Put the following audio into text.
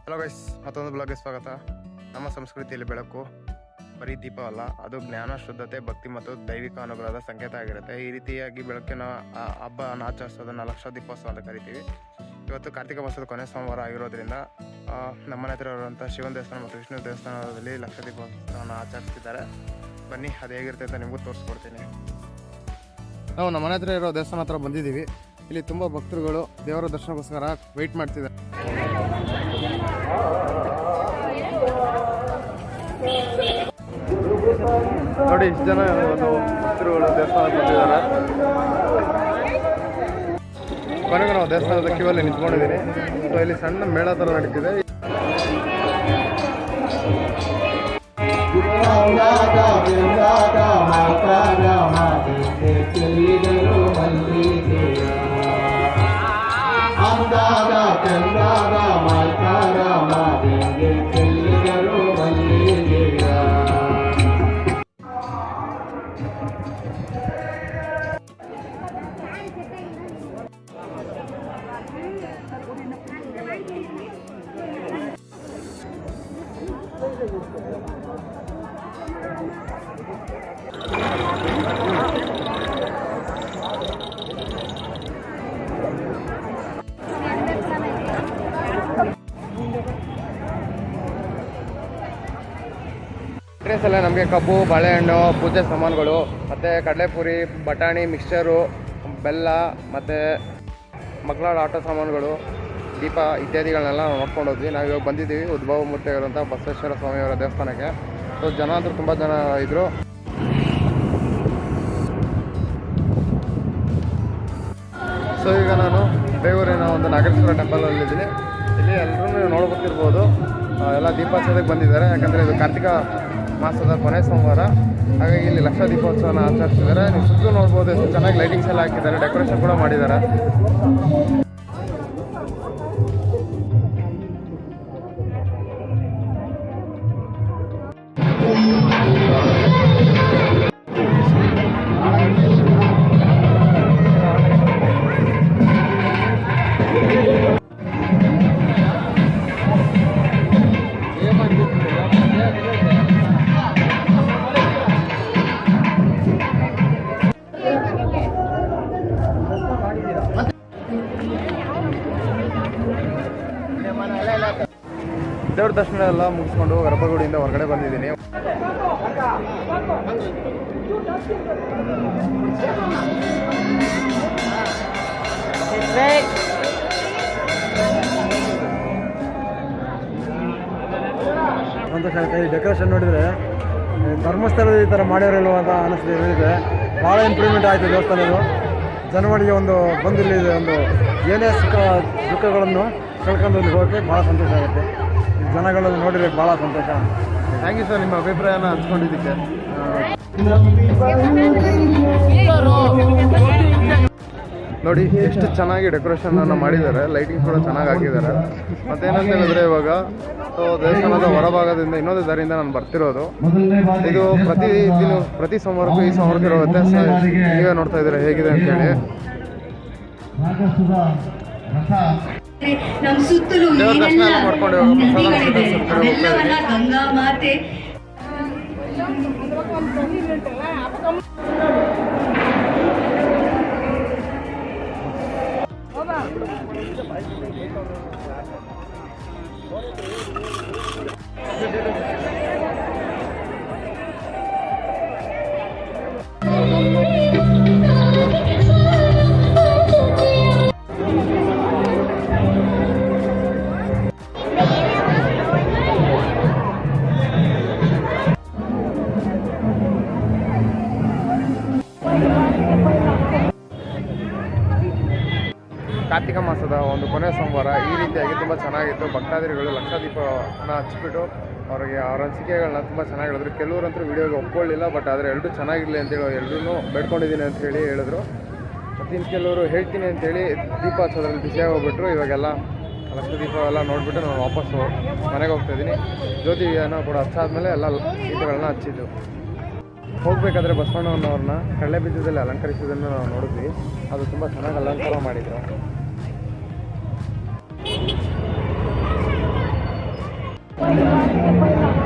Hello guys, ಮತ್ತೊಂದು ಬ್ಲಾಗ್ಗೆ ಸ್ವಾಗತ. ನಮ್ಮ ಸಂಸ್ಕೃತಿಯಲ್ಲಿ ಬೆಳಕು ಬರೀ ದೀಪವಲ್ಲ, ಅದು ಜ್ಞಾನ, ಶುದ್ಧತೆ, ಭಕ್ತಿ ಮತ್ತು ದೈವಿಕ ಅನುಗ್ರಹದ ಸಂಕೇತ ಆಗಿರುತ್ತೆ. ಈ ರೀತಿಯಾಗಿ ಬೆಳಕಿನ ಹಬ್ಬವನ್ನು ಆಚರಿಸೋದನ್ನು ಲಕ್ಷ ದೀಪೋತ್ಸವ ಅಂತ ಕರಿತೀವಿ. ಇವತ್ತು ಕಾರ್ತಿಕ ಮಾಸದ ಕೊನೆ ಸೋಮವಾರ ಆಗಿರೋದ್ರಿಂದ ನಮ್ಮನೆ ಹತ್ರ ಇರುವಂಥ ಶಿವನ ದೇವಸ್ಥಾನ ಮತ್ತು ವಿಷ್ಣು ದೇವಸ್ಥಾನದಲ್ಲಿ ಲಕ್ಷ ದೀಪೋತ್ಸವವನ್ನು ಆಚರಿಸ್ತಿದ್ದಾರೆ. ಬನ್ನಿ, ಅದು ಹೇಗಿರುತ್ತೆ ಅಂತ ನಿಮಗೂ ತೋರಿಸ್ಕೊಡ್ತೀನಿ. ನಾವು ನಮ್ಮನೆ ಹತ್ರ ಇರೋ ದೇವಸ್ಥಾನ ಹತ್ರ ಬಂದಿದ್ದೀವಿ. ಇಲ್ಲಿ ತುಂಬ ಭಕ್ತರುಗಳು ದೇವರ ದರ್ಶನಕ್ಕೋಸ್ಕರ ವೆಯ್ಟ್ ಮಾಡ್ತಿದ್ದಾರೆ. ನೋಡಿ, ಇಷ್ಟು ಜನ ಒಂದು ಭಕ್ತರುಗಳು ದೇವಸ್ಥಾನಕ್ಕೆ ಬಂದಿದ್ದಾರೆ. ಕೊನೆಗೂ ನಾವು ದೇವಸ್ಥಾನದ ಕ್ಯೂವಲ್ಲಿ ನಿಂತ್ಕೊಂಡಿದ್ದೀನಿ. ಸೊ ಇಲ್ಲಿ ಸಣ್ಣ ಮೇಳ ಥರ ನಡೀತಿದೆ. ಎಲ್ಲ ನಮಗೆ ಕಬ್ಬು, ಬಾಳೆಹಣ್ಣು, ಪೂಜೆ ಸಾಮಾನುಗಳು ಮತ್ತು ಕಡಲೆಪುರಿ, ಬಟಾಣಿ, ಮಿಕ್ಸ್ಚರು, ಬೆಲ್ಲ ಮತ್ತು ಮಕ್ಕಳ ಆಟ ಸಾಮಾನುಗಳು, ದೀಪ ಇತ್ಯಾದಿಗಳನ್ನೆಲ್ಲ ನಾವು ನೋಡ್ಕೊಂಡು ಹೋದ್ವಿ. ನಾವು ಇವಾಗ ಬಂದಿದ್ದೀವಿ ಉದ್ಭವ ಮೂರ್ತಿ ಆಗಿರುವಂಥ ಬಸವೇಶ್ವರ ಸ್ವಾಮಿಯವರ ದೇವಸ್ಥಾನಕ್ಕೆ. ಸೊ ಜನ ಅಂತೂ ತುಂಬ ಜನ ಇದ್ದರು. ಸೊ ಈಗ ನಾನು ಬೇಗೂರಿನ ಒಂದು ನಾಗೇಶ್ವರ ಟೆಂಪಲಲ್ಲಿದ್ದೀನಿ. ಇಲ್ಲಿ ಎಲ್ಲರೂ ನೋಡ್ಕೊತಿರ್ಬೋದು, ಎಲ್ಲ ದೀಪೋತ್ಸವಕ್ಕೆ ಬಂದಿದ್ದಾರೆ. ಯಾಕಂದರೆ ಇದು ಕಾರ್ತಿಕ ಮಾಸದ ಕೊನೆ ಸೋಮವಾರ, ಹಾಗಾಗಿ ಇಲ್ಲಿ ಲಕ್ಷ ದೀಪೋತ್ಸವನ ಆಚರಿಸಿದ್ದಾರೆ. ನೀವು ಸುತ್ತಲೂ ನೋಡ್ಬೋದು, ಎಷ್ಟು ಚೆನ್ನಾಗಿ ಲೈಟಿಂಗ್ಸ್ ಎಲ್ಲ ಹಾಕಿದ್ದಾರೆ, ಡೆಕೋರೇಷನ್ ಕೂಡ ಮಾಡಿದ್ದಾರೆ. ದೇವ್ರ ದರ್ಶನ ಎಲ್ಲ ಮುಗಿಸ್ಕೊಂಡು ಗರ್ಭಗುಡಿಯಿಂದ ಹೊರಗಡೆ ಬಂದಿದ್ದೀನಿ. ಸಂತೋಷ ಆಗುತ್ತೆ. ಈ ಡೆಕೋರೇಷನ್ ನೋಡಿದರೆ ಧರ್ಮಸ್ಥಳದ ಈ ಥರ ಮಾಡಿರಲ್ವ ಅಂತ ಅನಿಸ್ತಿದೆ. ಭಾಳ ಇಂಪ್ರೂವ್ಮೆಂಟ್ ಆಯಿತು ದೇವಸ್ಥಾನದ್ದು. ಜನಗಳಿಗೆ ಒಂದು ಬಂದಿಲ್ಲಿ ಒಂದು ಏನೇ ಸುಖ ದುಃಖಗಳನ್ನು ಕಳ್ಕೊಂಡು ಹೋಗೋಕ್ಕೆ ಭಾಳ ಸಂತೋಷ ಆಗುತ್ತೆ. ಜನಗಳನ್ನು ನೋಡಿದ್ರೆ ಭಾಳ ಸಂತೋಷ. ಥ್ಯಾಂಕ್ ಯು ಸರ್, ನಿಮ್ಮ ಅಭಿಪ್ರಾಯನ ಹಂಚ್ಕೊಂಡಿದ್ದಕ್ಕೆ. ನೋಡಿ ಎಷ್ಟು ಚೆನ್ನಾಗಿ ಡೆಕೋರೇಷನನ್ನು ಮಾಡಿದ್ದಾರೆ, ಲೈಟಿಂಗ್ಸ್ ಕೂಡ ಚೆನ್ನಾಗಿ ಹಾಕಿದ್ದಾರೆ. ಮತ್ತೇನಂತ ಹೇಳಿದ್ರೆ, ಇವಾಗ ದೇವಸ್ಥಾನದ ಹೊರಭಾಗದಿಂದ ಇನ್ನೊಂದು ದಾರಿಯಿಂದ ನಾನು ಬರ್ತಿರೋದು. ಇದು ಪ್ರತಿ ಸೋಮವಾರಕ್ಕೂ ಈ ಸೋಮವಾರಕ್ಕೂ ಇರೋ ವ್ಯತ್ಯಾಸ ನೀವೇ ನೋಡ್ತಾ ಇದ್ದೀರಾ ಹೇಗಿದೆ ಅಂತೇಳಿ. ನಮ್ಮ ಸುತ್ತಲೂ ಅವೆಲ್ಲವನ್ನ ಗಂಗಾ ಮಾತೆ ಕಾರ್ತಿಕ ಮಾಸದ ಒಂದು ಕೊನೆ ಸೋಮವಾರ ಈ ರೀತಿಯಾಗಿ ತುಂಬ ಚೆನ್ನಾಗಿತ್ತು. ಭಕ್ತಾದಿಗಳು ಲಕ್ಷ ದೀಪನ ಹಚ್ಚಿಬಿಟ್ಟು ಅವರ ಅನಿಸಿಕೆಗಳನ್ನ ತುಂಬ ಚೆನ್ನಾಗಿ ಹೇಳಿದ್ರು. ಕೆಲವರಂತೂ ವೀಡಿಯೋಗೆ ಒಪ್ಕೊಳ್ಳಿಲ್ಲ, ಬಟ್ ಆದರೆ ಎಲ್ಲರೂ ಚೆನ್ನಾಗಿರಲಿ ಅಂತೇಳಿ ಎಲ್ಲರೂ ಬೇಡ್ಕೊಂಡಿದ್ದೀನಿ ಅಂಥೇಳಿ ಹೇಳಿದ್ರು. ಮತ್ತು ಇನ್ನು ಕೆಲವರು ಹೇಳ್ತೀನಿ ಅಂಥೇಳಿ ದೀಪ ಹಚ್ಚೋದ್ರಲ್ಲಿ ಬಿಸಿಯಾಗಿ ಹೋಗ್ಬಿಟ್ರು. ಇವಾಗೆಲ್ಲ ಲಕ್ಷ ದೀಪ ಎಲ್ಲ ನೋಡಿಬಿಟ್ಟು ನಾನು ವಾಪಸ್ಸು ಮನೆಗೆ ಹೋಗ್ತಾಯಿದ್ದೀನಿ. ಜ್ಯೋತಿ ವಿಹಾನ ಕೂಡ ಹಚ್ಚಾದ್ಮೇಲೆ ಎಲ್ಲ ದೀಪಗಳನ್ನ ಹಚ್ಚಿದ್ದು. ಹೋಗಬೇಕಾದ್ರೆ ಬಸವಣ್ಣನವ್ರನ್ನ ಕಡಲೆ ಬೀಜದಲ್ಲಿ ಅಲಂಕರಿಸಿದ್ದನ್ನು ನಾವು ನೋಡಿದ್ವಿ. ಅದು ತುಂಬ ಚೆನ್ನಾಗಿ ಅಲಂಕಾರ ಮಾಡಿದ್ರು. ಧನ್ಯವಾದಗಳು.